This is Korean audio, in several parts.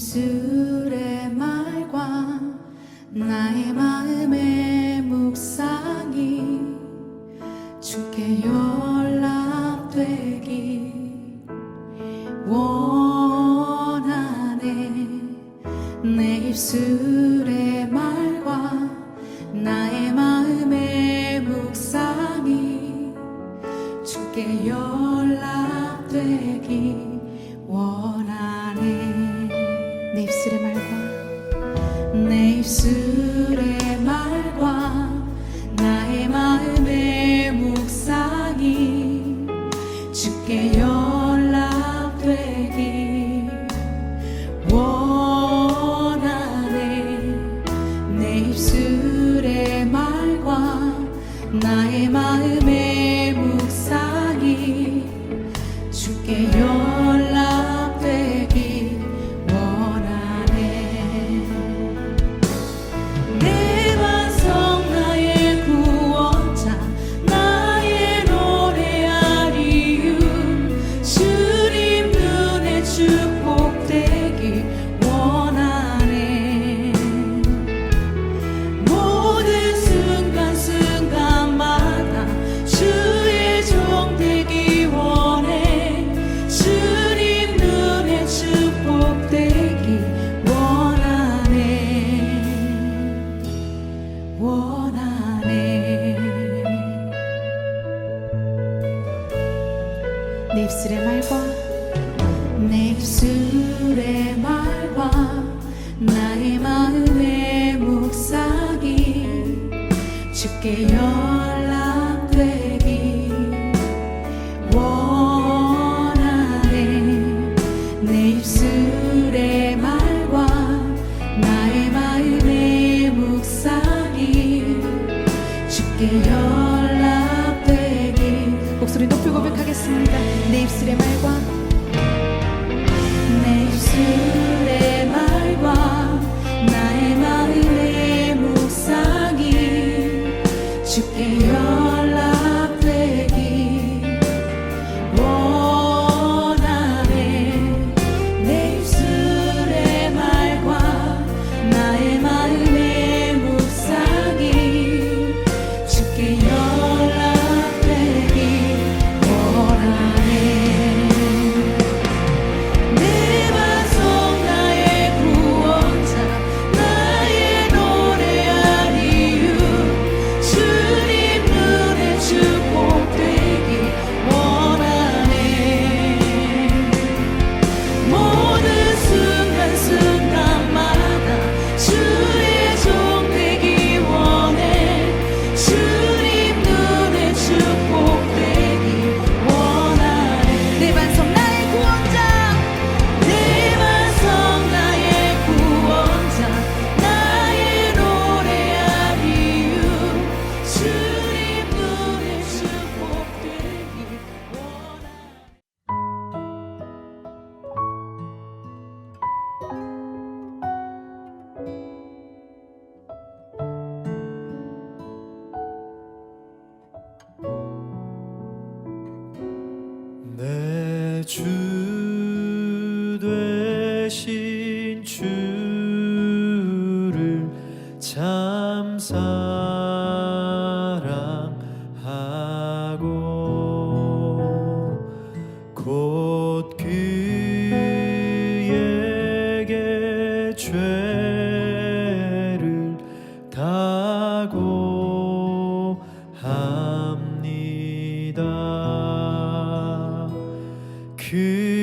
입술의 말과 나의 마음의 묵상이 주께 연락되기 원하네. 내 입술의 말과 나의 마음의 묵상이 주께 연락되기 원하네. 내 입술의 말과 내 입술의 말과 나의 마음의 묵상이 주께 연락되기 원하네. 내 입술의 말과 나의 마음의 묵상이 주께 연락되기 원하네. 내 반성 나의 구원자 나의 노래하리유. 주님 눈에 축복되기 원하네. 모든 순간순간마다 주의 종 되기 원해. 주님 눈에 축복되기 원하네. 원하네. 내 입술의 말과 내 입술의 말과 나의 마음의 묵상이 주께 연락되기 원하네. 내 입술의 말과 나의 마음의 묵상이 주께 연락되기. 목소리 높이 고백하겠습니다. 내 입술의 말과 내 입술의 말과 나의 마음의 묵상이 주께 연락되기 원하네. 내 입술의 말과 나의 마음의 묵상이 주께 연락되기 원하네. 내 반성 나의 구원자 나의 노래하리유. 주님 눈에 축복되기 원하네. 모든 순간순간마다 주의 종 되기 원해. 주님 눈에 축복되기 원하네. 내 반성 나의 구원자 내 반성 나의 구원자 나의 노래하리유. 주님 눈에 축복되기 원하네. 내 주 되신 주를 참 사랑하고 곧 그에게 죄를 다고 합니다. 그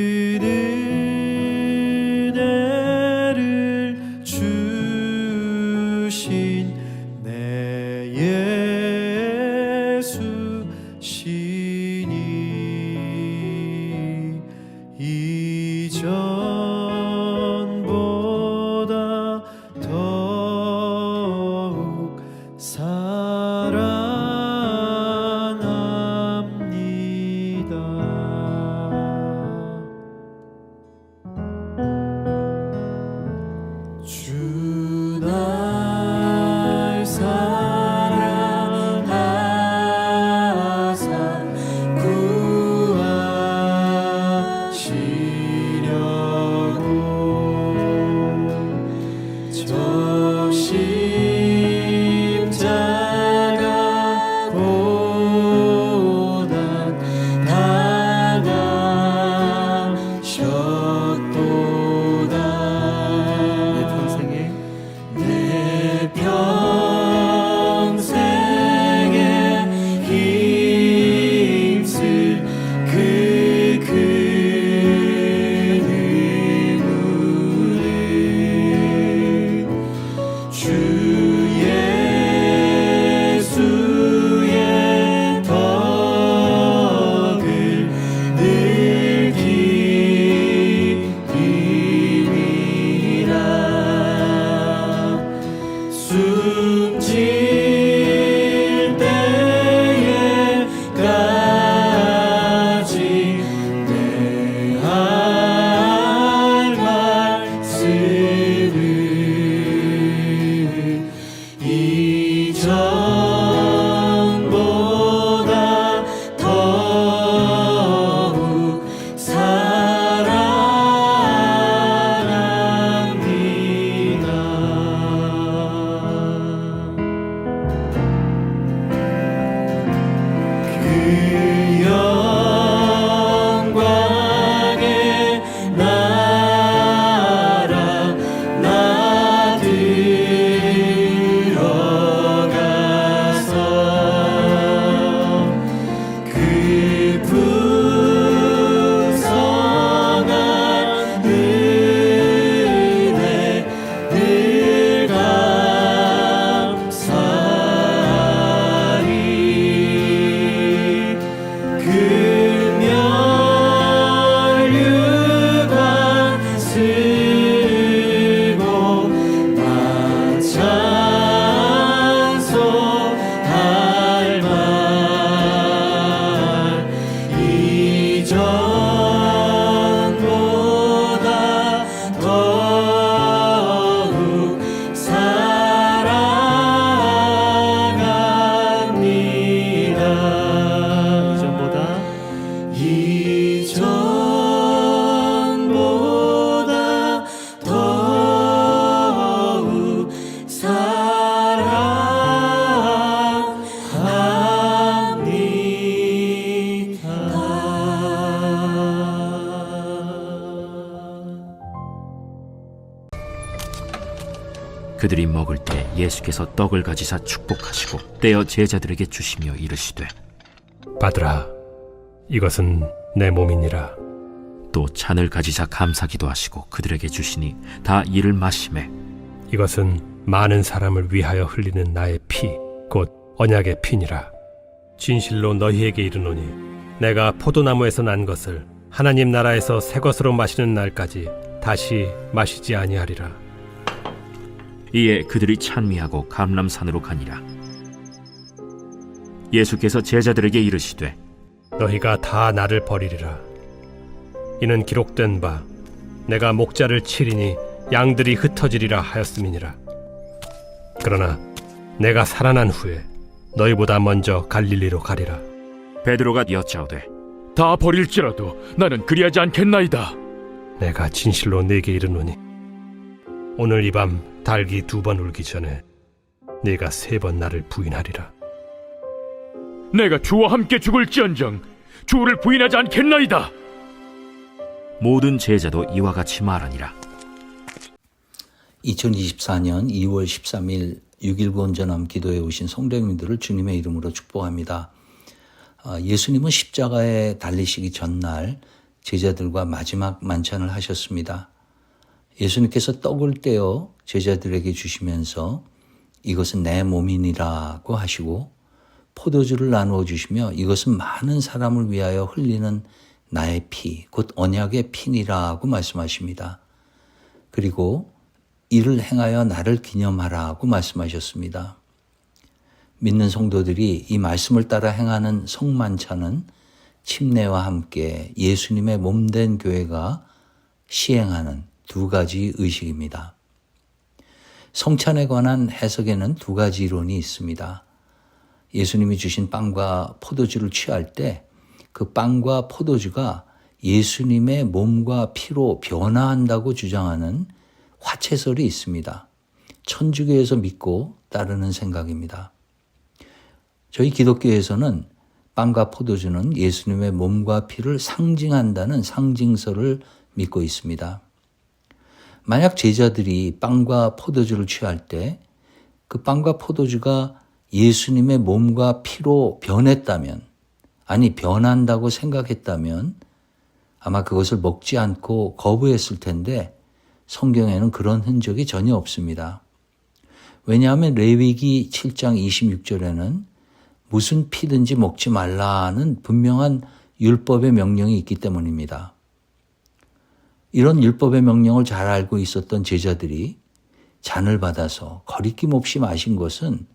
영광의 나라 나 들어가서 그 풍성한 은혜 늘 감사하리. 그 면류관 쓰고 나 찬송할 말 이전보다 더욱 사랑합니다. 이전보다 더욱 사랑합니다. 그들이 먹을 때 예수께서 떡을 가지사 축복하시고 떼어 제자들에게 주시며 이르시되 받으라, 이것은 내 몸이니라. 또 잔을 가지사 감사기도 하시고 그들에게 주시니 다 이를 마시매 이것은 많은 사람을 위하여 흘리는 나의 피, 곧 언약의 피니라. 진실로 너희에게 이르노니 내가 포도나무에서 난 것을 하나님 나라에서 새 것으로 마시는 날까지 다시 마시지 아니하리라. 이에 그들이 찬미하고 감람산으로 가니라. 예수께서 제자들에게 이르시되 너희가 다 나를 버리리라. 이는 기록된 바 내가 목자를 치리니 양들이 흩어지리라 하였음이니라. 그러나 내가 살아난 후에 너희보다 먼저 갈릴리로 가리라. 베드로가 여짜오되 다 버릴지라도 나는 그리하지 않겠나이다. 내가 진실로 네게 이르노니 오늘 이 밤 닭이 2번 울기 전에 네가 3번 나를 부인하리라. 내가 주와 함께 죽을지언정 주를 부인하지 않겠나이다. 모든 제자도 이와 같이 말하니라. 2024년 2월 13일 6.19 온전함 기도에 오신 성도님들을 주님의 이름으로 축복합니다. 예수님은 십자가에 달리시기 전날 제자들과 마지막 만찬을 하셨습니다. 예수님께서 떡을 떼어 제자들에게 주시면서 이것은 내 몸이니라고 하시고 포도주를 나누어 주시며 이것은 많은 사람을 위하여 흘리는 나의 피, 곧 언약의 피니라고 말씀하십니다. 그리고 이를 행하여 나를 기념하라고 말씀하셨습니다. 믿는 성도들이 이 말씀을 따라 행하는 성만찬은 침례와 함께 예수님의 몸된 교회가 시행하는 2가지 의식입니다. 성찬에 관한 해석에는 2가지 이론이 있습니다. 예수님이 주신 빵과 포도주를 취할 때 그 빵과 포도주가 예수님의 몸과 피로 변화한다고 주장하는 화채설이 있습니다. 천주교에서 믿고 따르는 생각입니다. 저희 기독교에서는 빵과 포도주는 예수님의 몸과 피를 상징한다는 상징설을 믿고 있습니다. 만약 제자들이 빵과 포도주를 취할 때 그 빵과 포도주가 예수님의 몸과 피로 변했다면, 아니 변한다고 생각했다면 아마 그것을 먹지 않고 거부했을 텐데 성경에는 그런 흔적이 전혀 없습니다. 왜냐하면 레위기 7장 26절에는 무슨 피든지 먹지 말라는 분명한 율법의 명령이 있기 때문입니다. 이런 율법의 명령을 잘 알고 있었던 제자들이 잔을 받아서 거리낌 없이 마신 것은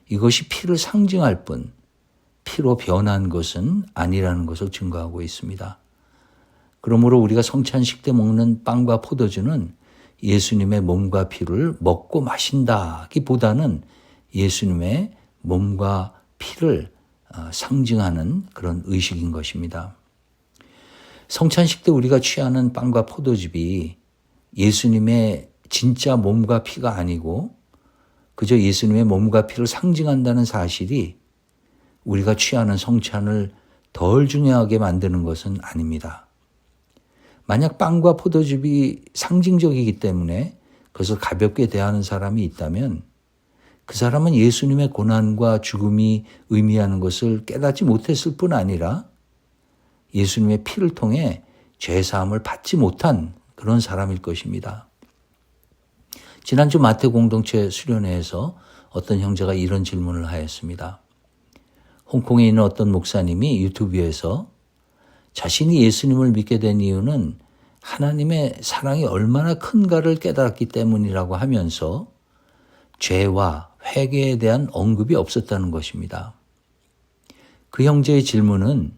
이것이 피를 상징할 뿐 피로 변한 것은 아니라는 것을 증거하고 있습니다. 그러므로 우리가 성찬식 때 먹는 빵과 포도주는 예수님의 몸과 피를 먹고 마신다기보다는 예수님의 몸과 피를 상징하는 그런 의식인 것입니다. 성찬식 때 우리가 취하는 빵과 포도즙이 예수님의 진짜 몸과 피가 아니고 그저 예수님의 몸과 피를 상징한다는 사실이 우리가 취하는 성찬을 덜 중요하게 만드는 것은 아닙니다. 만약 빵과 포도즙이 상징적이기 때문에 그것을 가볍게 대하는 사람이 있다면 그 사람은 예수님의 고난과 죽음이 의미하는 것을 깨닫지 못했을 뿐 아니라 예수님의 피를 통해 죄사함을 받지 못한 그런 사람일 것입니다. 지난주 마태 공동체 수련회에서 어떤 형제가 이런 질문을 하였습니다. 홍콩에 있는 어떤 목사님이 유튜브에서 자신이 예수님을 믿게 된 이유는 하나님의 사랑이 얼마나 큰가를 깨달았기 때문이라고 하면서 죄와 회개에 대한 언급이 없었다는 것입니다. 그 형제의 질문은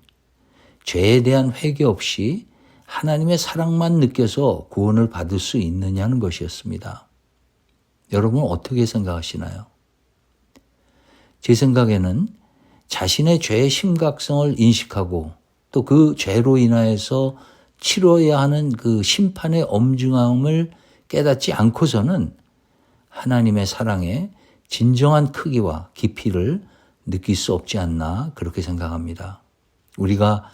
죄에 대한 회개 없이 하나님의 사랑만 느껴서 구원을 받을 수 있느냐는 것이었습니다. 여러분 어떻게 생각하시나요? 제 생각에는 자신의 죄의 심각성을 인식하고 또 그 죄로 인하여서 치러야 하는 그 심판의 엄중함을 깨닫지 않고서는 하나님의 사랑의 진정한 크기와 깊이를 느낄 수 없지 않나 그렇게 생각합니다. 우리가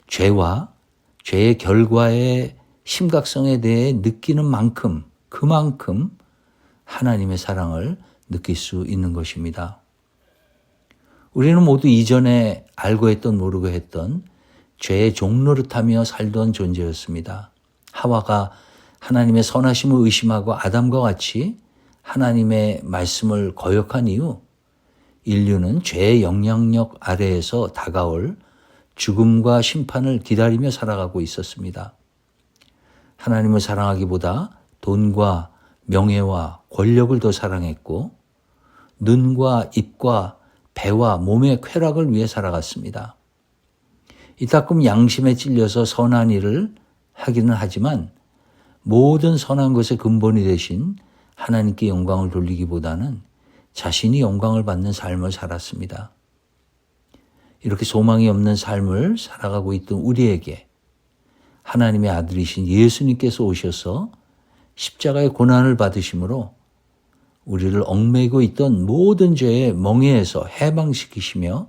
죄와 죄의 결과의 심각성에 대해 느끼는 만큼 그만큼 하나님의 사랑을 느낄 수 있는 것입니다. 우리는 모두 이전에 알고 했던 모르고 했던 죄의 종노릇하며 살던 존재였습니다. 하와가 하나님의 선하심을 의심하고 아담과 같이 하나님의 말씀을 거역한 이후 인류는 죄의 영향력 아래에서 다가올 죽음과 심판을 기다리며 살아가고 있었습니다. 하나님을 사랑하기보다 돈과 명예와 권력을 더 사랑했고 눈과 입과 배와 몸의 쾌락을 위해 살아갔습니다. 이따금 양심에 찔려서 선한 일을 하기는 하지만 모든 선한 것의 근본이 되신 하나님께 영광을 돌리기보다는 자신이 영광을 받는 삶을 살았습니다. 이렇게 소망이 없는 삶을 살아가고 있던 우리에게 하나님의 아들이신 예수님께서 오셔서 십자가의 고난을 받으심으로 우리를 얽매이고 있던 모든 죄의 멍에에서 해방시키시며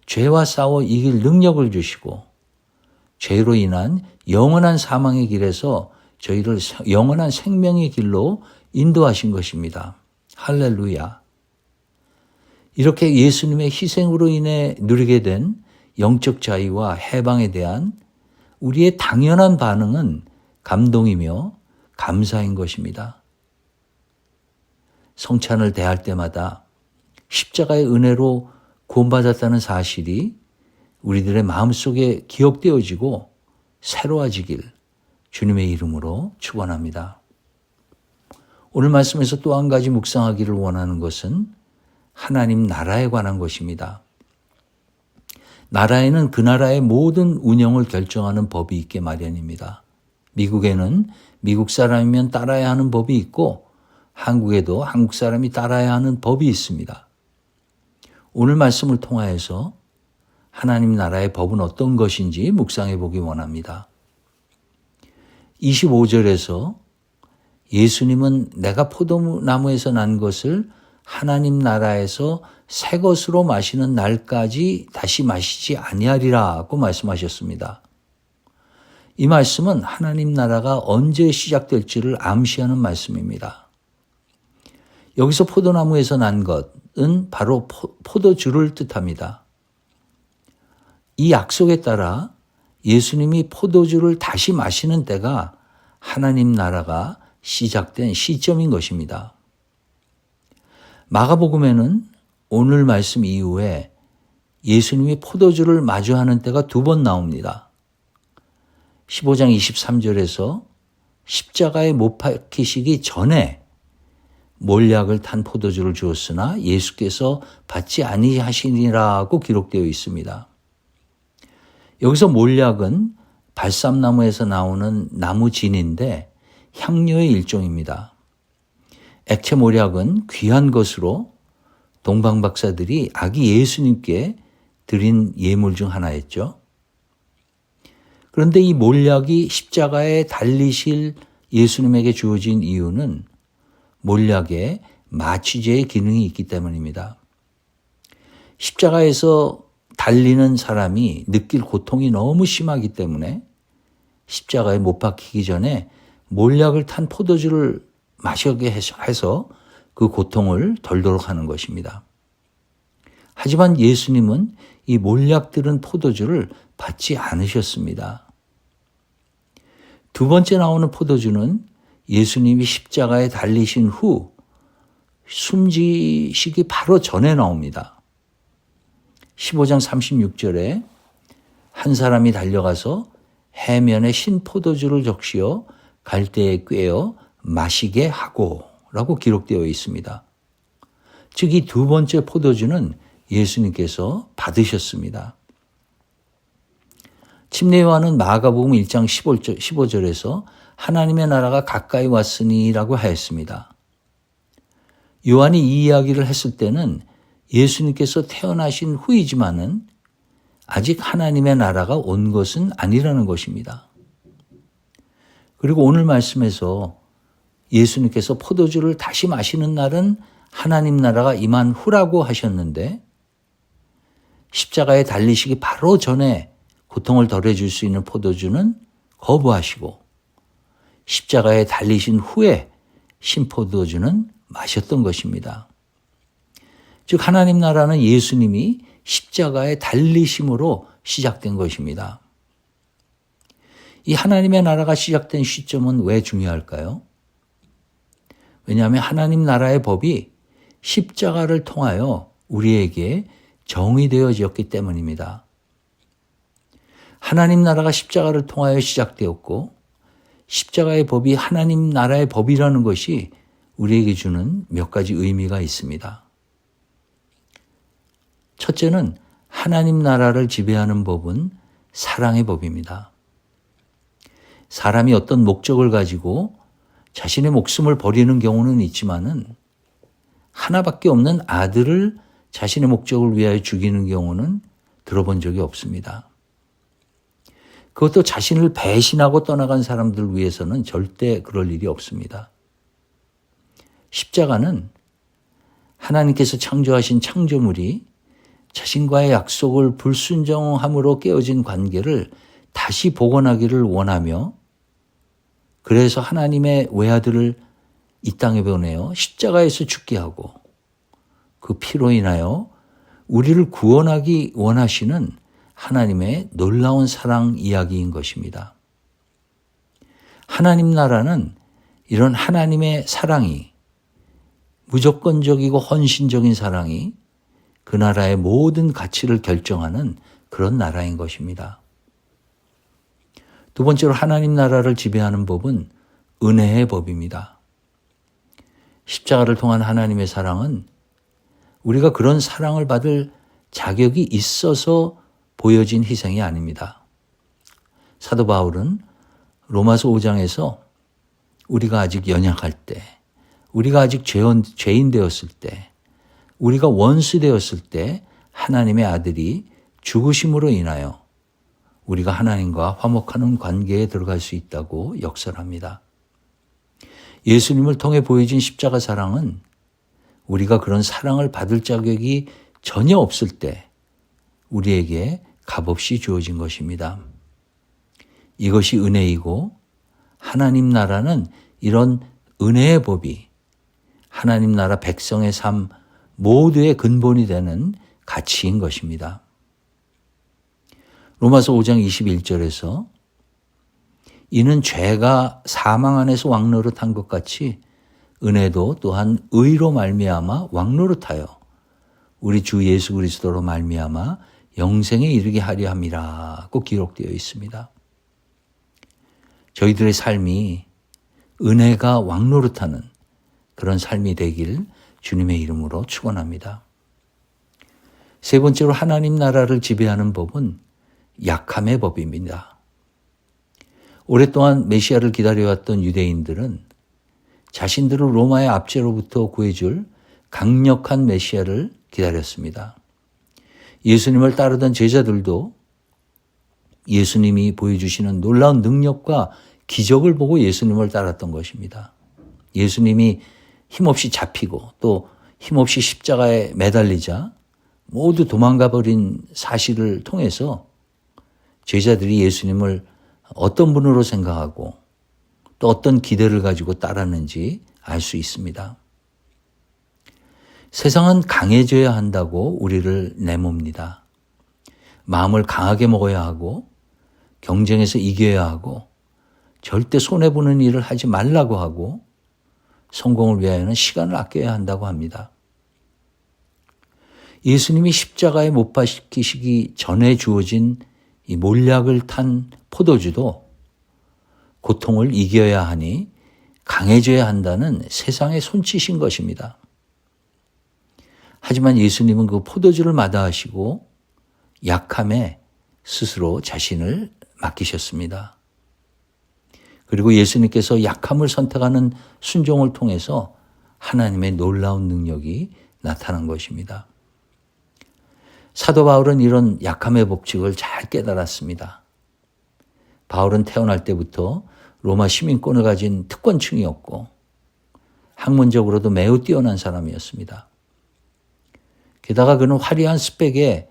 죄와 싸워 이길 능력을 주시고 죄로 인한 영원한 사망의 길에서 저희를 영원한 생명의 길로 인도하신 것입니다. 할렐루야. 이렇게 예수님의 희생으로 인해 누리게 된 영적 자유와 해방에 대한 우리의 당연한 반응은 감동이며 감사인 것입니다. 성찬을 대할 때마다 십자가의 은혜로 구원받았다는 사실이 우리들의 마음속에 기억되어지고 새로워지길 주님의 이름으로 축원합니다. 오늘 말씀에서 또 한 가지 묵상하기를 원하는 것은 하나님 나라에 관한 것입니다. 나라에는 그 나라의 모든 운영을 결정하는 법이 있게 마련입니다. 미국에는 미국 사람이면 따라야 하는 법이 있고 한국에도 한국 사람이 따라야 하는 법이 있습니다. 오늘 말씀을 통하여서 하나님 나라의 법은 어떤 것인지 묵상해 보기 원합니다. 25절에서 예수님은 내가 포도나무에서 난 것을 하나님 나라에서 새 것으로 마시는 날까지 다시 마시지 아니하리라고 말씀하셨습니다. 이 말씀은 하나님 나라가 언제 시작될지를 암시하는 말씀입니다. 여기서 포도나무에서 난 것은 바로 포도주를 뜻합니다. 이 약속에 따라 예수님이 포도주를 다시 마시는 때가 하나님 나라가 시작된 시점인 것입니다. 마가복음에는 오늘 말씀 이후에 예수님이 포도주를 마주하는 때가 2번 나옵니다. 15장 23절에서 십자가에 못 박히시기 전에 몰약을 탄 포도주를 주었으나 예수께서 받지 아니하시니라고 기록되어 있습니다. 여기서 몰약은 발삼나무에서 나오는 나무진인데 향료의 일종입니다. 액체 몰약은 귀한 것으로 동방 박사들이 아기 예수님께 드린 예물 중 하나였죠. 그런데 이 몰약이 십자가에 달리실 예수님에게 주어진 이유는 몰약에 마취제의 기능이 있기 때문입니다. 십자가에서 달리는 사람이 느낄 고통이 너무 심하기 때문에 십자가에 못 박히기 전에 몰약을 탄 포도주를 마시게 해서 그 고통을 덜도록 하는 것입니다. 하지만 예수님은 이 몰약 들은 포도주를 받지 않으셨습니다. 두 번째 나오는 포도주는 예수님이 십자가에 달리신 후 숨지시기 바로 전에 나옵니다. 15장 36절에 한 사람이 달려가서 해면에 신 포도주를 적시어 갈대에 꿰어 마시게 하고 라고 기록되어 있습니다. 즉 이 두 번째 포도주는 예수님께서 받으셨습니다. 침례 요한은 마가복음 1장 15절에서 하나님의 나라가 가까이 왔으니라고 하였습니다. 요한이 이 이야기를 했을 때는 예수님께서 태어나신 후이지만은 아직 하나님의 나라가 온 것은 아니라는 것입니다. 그리고 오늘 말씀에서 예수님께서 포도주를 다시 마시는 날은 하나님 나라가 임한 후라고 하셨는데 십자가에 달리시기 바로 전에 고통을 덜어줄 수 있는 포도주는 거부하시고 십자가에 달리신 후에 신포도주는 마셨던 것입니다. 즉 하나님 나라는 예수님이 십자가에 달리심으로 시작된 것입니다. 이 하나님의 나라가 시작된 시점은 왜 중요할까요? 왜냐하면 하나님 나라의 법이 십자가를 통하여 우리에게 정의되어졌기 때문입니다. 하나님 나라가 십자가를 통하여 시작되었고 십자가의 법이 하나님 나라의 법이라는 것이 우리에게 주는 몇 가지 의미가 있습니다. 첫째는 하나님 나라를 지배하는 법은 사랑의 법입니다. 사람이 어떤 목적을 가지고 자신의 목숨을 버리는 경우는 있지만은 하나밖에 없는 아들을 자신의 목적을 위하여 죽이는 경우는 들어본 적이 없습니다. 그것도 자신을 배신하고 떠나간 사람들 위해서는 절대 그럴 일이 없습니다. 십자가는 하나님께서 창조하신 창조물이 자신과의 약속을 불순종함으로 깨어진 관계를 다시 복원하기를 원하며 그래서 하나님의 외아들을 이 땅에 보내어 십자가에서 죽게 하고 그 피로 인하여 우리를 구원하기 원하시는 하나님의 놀라운 사랑 이야기인 것입니다. 하나님 나라는 이런 하나님의 사랑이 무조건적이고 헌신적인 사랑이 그 나라의 모든 가치를 결정하는 그런 나라인 것입니다. 두 번째로 하나님 나라를 지배하는 법은 은혜의 법입니다. 십자가를 통한 하나님의 사랑은 우리가 그런 사랑을 받을 자격이 있어서 보여진 희생이 아닙니다. 사도 바울은 로마서 5장에서 우리가 아직 연약할 때, 우리가 아직 죄인 되었을 때, 우리가 원수 되었을 때 하나님의 아들이 죽으심으로 인하여 우리가 하나님과 화목하는 관계에 들어갈 수 있다고 역설합니다. 예수님을 통해 보여진 십자가 사랑은 우리가 그런 사랑을 받을 자격이 전혀 없을 때 우리에게 값없이 주어진 것입니다. 이것이 은혜이고 하나님 나라는 이런 은혜의 법이 하나님 나라 백성의 삶 모두의 근본이 되는 가치인 것입니다. 로마서 5장 21절에서 이는 죄가 사망 안에서 왕노릇한 것 같이 은혜도 또한 의로 말미암아 왕노릇하여 우리 주 예수 그리스도로 말미암아 영생에 이르게 하려 함이라고 기록되어 있습니다. 저희들의 삶이 은혜가 왕노릇하는 그런 삶이 되길 주님의 이름으로 축원합니다. 세 번째로 하나님 나라를 지배하는 법은 약함의 법입니다. 오랫동안 메시아를 기다려왔던 유대인들은 자신들을 로마의 압제로부터 구해줄 강력한 메시아를 기다렸습니다. 예수님을 따르던 제자들도 예수님이 보여주시는 놀라운 능력과 기적을 보고 예수님을 따랐던 것입니다. 예수님이 힘없이 잡히고 또 힘없이 십자가에 매달리자 모두 도망가 버린 사실을 통해서 제자들이 예수님을 어떤 분으로 생각하고 또 어떤 기대를 가지고 따랐는지 알 수 있습니다. 세상은 강해져야 한다고 우리를 내몹니다. 마음을 강하게 먹어야 하고 경쟁에서 이겨야 하고 절대 손해보는 일을 하지 말라고 하고 성공을 위하여는 시간을 아껴야 한다고 합니다. 예수님이 십자가에 못 박히시기 전에 주어진 이 몰약을 탄 포도주도 고통을 이겨야 하니 강해져야 한다는 세상의 손짓인 것입니다. 하지만 예수님은 그 포도주를 마다하시고 약함에 스스로 자신을 맡기셨습니다. 그리고 예수님께서 약함을 선택하는 순종을 통해서 하나님의 놀라운 능력이 나타난 것입니다. 사도 바울은 이런 약함의 법칙을 잘 깨달았습니다. 바울은 태어날 때부터 로마 시민권을 가진 특권층이었고 학문적으로도 매우 뛰어난 사람이었습니다. 게다가 그는 화려한 스펙에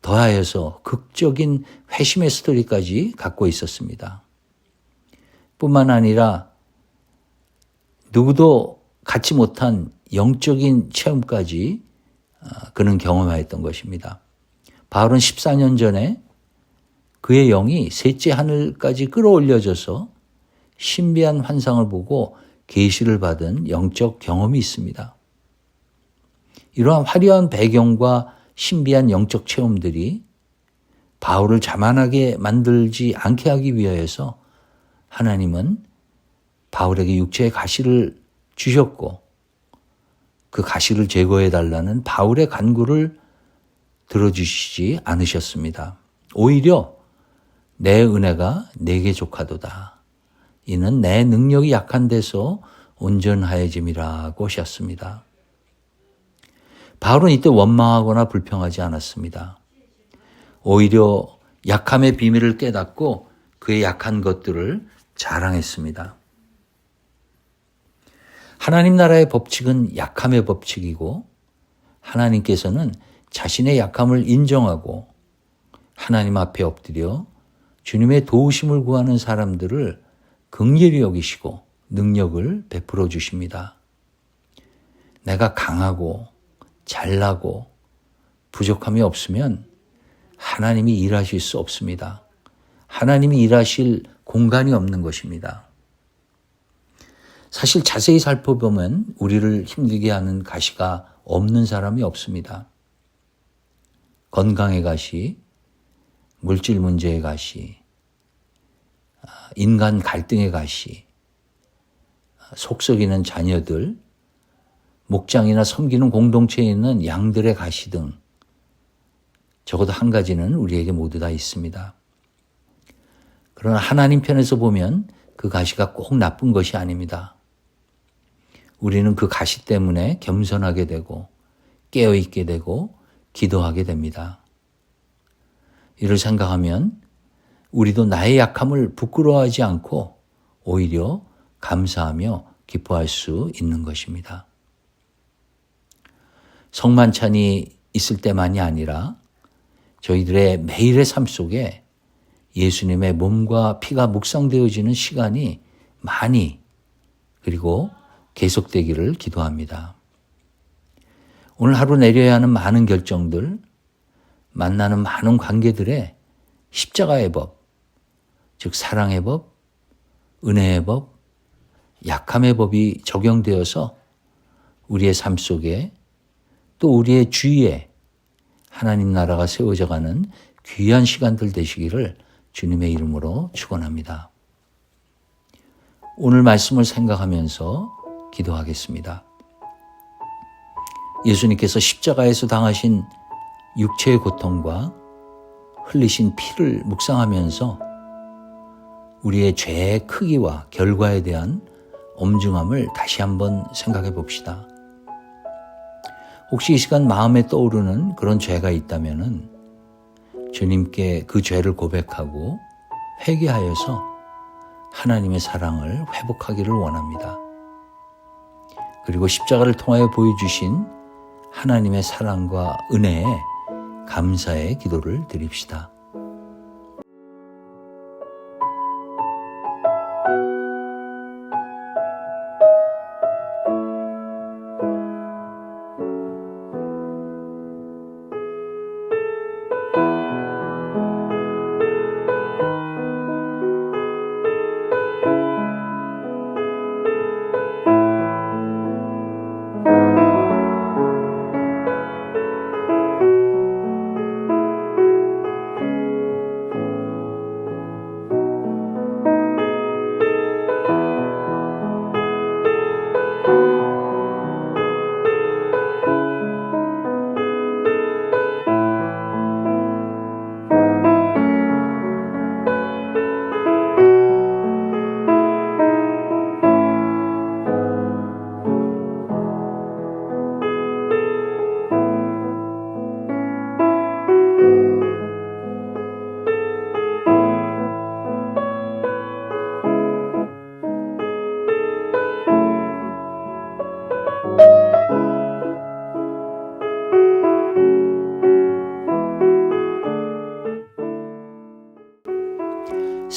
더하여서 극적인 회심의 스토리까지 갖고 있었습니다. 뿐만 아니라 누구도 갖지 못한 영적인 체험까지 그는 경험하였던 것입니다. 바울은 14년 전에 그의 영이 셋째 하늘까지 끌어올려져서 신비한 환상을 보고 계시를 받은 영적 경험이 있습니다. 이러한 화려한 배경과 신비한 영적 체험들이 바울을 자만하게 만들지 않게 하기 위하여서 하나님은 바울에게 육체의 가시를 주셨고 그 가시를 제거해 달라는 바울의 간구를 들어주시지 않으셨습니다. 오히려 내 은혜가 내게 족하도다. 이는 내 능력이 약한 데서 온전하여짐이라고 하셨습니다. 바울은 이때 원망하거나 불평하지 않았습니다. 오히려 약함의 비밀을 깨닫고 그의 약한 것들을 자랑했습니다. 하나님 나라의 법칙은 약함의 법칙이고 하나님께서는 자신의 약함을 인정하고 하나님 앞에 엎드려 주님의 도우심을 구하는 사람들을 긍휼히 여기시고 능력을 베풀어 주십니다. 내가 강하고 잘나고 부족함이 없으면 하나님이 일하실 수 없습니다. 하나님이 일하실 공간이 없는 것입니다. 사실 자세히 살펴보면 우리를 힘들게 하는 가시가 없는 사람이 없습니다. 건강의 가시, 물질 문제의 가시, 인간 갈등의 가시, 속썩이는 자녀들, 목장이나 섬기는 공동체에 있는 양들의 가시 등 적어도 한 가지는 우리에게 모두 다 있습니다. 그러나 하나님 편에서 보면 그 가시가 꼭 나쁜 것이 아닙니다. 우리는 그 가시 때문에 겸손하게 되고 깨어있게 되고 기도하게 됩니다. 이를 생각하면 우리도 나의 약함을 부끄러워하지 않고 오히려 감사하며 기뻐할 수 있는 것입니다. 성만찬이 있을 때만이 아니라 저희들의 매일의 삶 속에 예수님의 몸과 피가 묵상되어지는 시간이 많이 그리고 계속되기를 기도합니다. 오늘 하루 내려야 하는 많은 결정들, 만나는 많은 관계들에 십자가의 법, 즉 사랑의 법, 은혜의 법, 약함의 법이 적용되어서 우리의 삶 속에 또 우리의 주위에 하나님 나라가 세워져가는 귀한 시간들 되시기를 주님의 이름으로 축원합니다. 오늘 말씀을 생각하면서 기도하겠습니다. 예수님께서 십자가에서 당하신 육체의 고통과 흘리신 피를 묵상하면서 우리의 죄의 크기와 결과에 대한 엄중함을 다시 한번 생각해 봅시다. 혹시 이 시간 마음에 떠오르는 그런 죄가 있다면은 주님께 그 죄를 고백하고 회개하여서 하나님의 사랑을 회복하기를 원합니다. 그리고 십자가를 통하여 보여주신 하나님의 사랑과 은혜에 감사의 기도를 드립시다.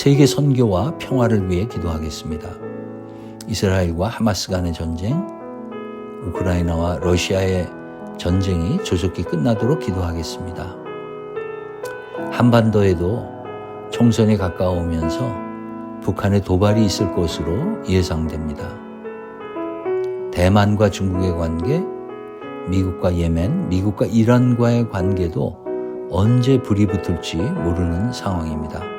세계 선교와 평화를 위해 기도하겠습니다. 이스라엘과 하마스 간의 전쟁, 우크라이나와 러시아의 전쟁이 조속히 끝나도록 기도하겠습니다. 한반도에도 총선이 가까우면서 북한의 도발이 있을 것으로 예상됩니다. 대만과 중국의 관계, 미국과 예멘, 미국과 이란과의 관계도 언제 불이 붙을지 모르는 상황입니다.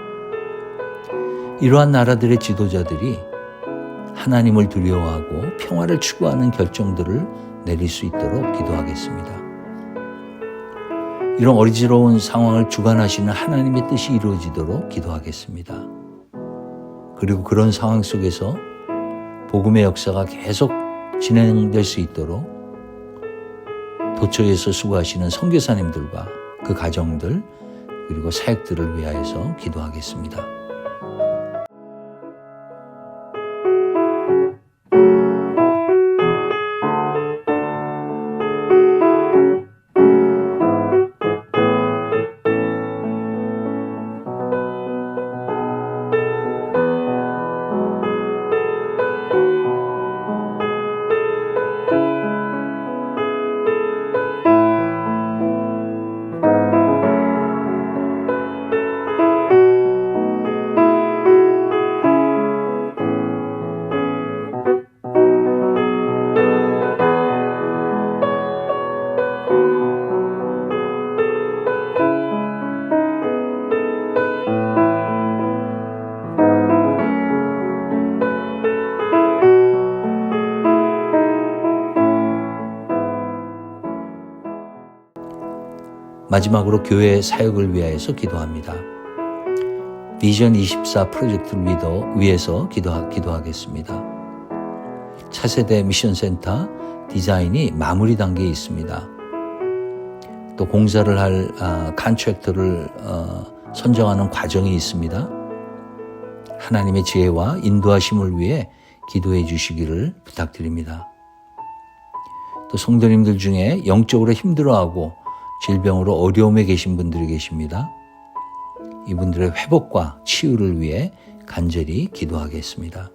이러한 나라들의 지도자들이 하나님을 두려워하고 평화를 추구하는 결정들을 내릴 수 있도록 기도하겠습니다. 이런 어지러운 상황을 주관하시는 하나님의 뜻이 이루어지도록 기도하겠습니다. 그리고 그런 상황 속에서 복음의 역사가 계속 진행될 수 있도록 도처에서 수고하시는 선교사님들과 그 가정들 그리고 사역들을 위하여서 기도하겠습니다. 마지막으로 교회 사역을 위하여서 기도합니다. 비전 24 프로젝트를 위해서 기도하겠습니다. 차세대 미션센터 디자인이 마무리 단계에 있습니다. 또 공사를 할 컨트랙터를 선정하는 과정이 있습니다. 하나님의 지혜와 인도하심을 위해 기도해 주시기를 부탁드립니다. 또 성도님들 중에 영적으로 힘들어하고 질병으로 어려움에 계신 분들이 계십니다. 이분들의 회복과 치유를 위해 간절히 기도하겠습니다.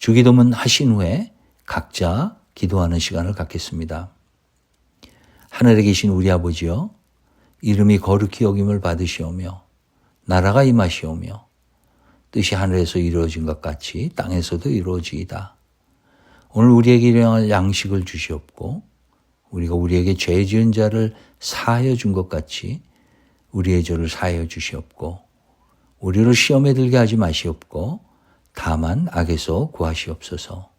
주기도문 하신 후에 각자 기도하는 시간을 갖겠습니다. 하늘에 계신 우리 아버지여, 이름이 거룩히 여김을 받으시오며 나라가 임하시오며 뜻이 하늘에서 이루어진 것 같이 땅에서도 이루어지이다. 오늘 우리에게 일용할 양식을 주시옵고 우리가 우리에게 죄 지은 자를 사하여 준 것 같이 우리의 죄를 사하여 주시옵고 우리를 시험에 들게 하지 마시옵고 다만 악에서 구하시옵소서.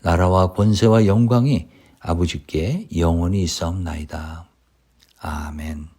나라와 권세와 영광이 아버지께 영원히 있사옵나이다. 아멘.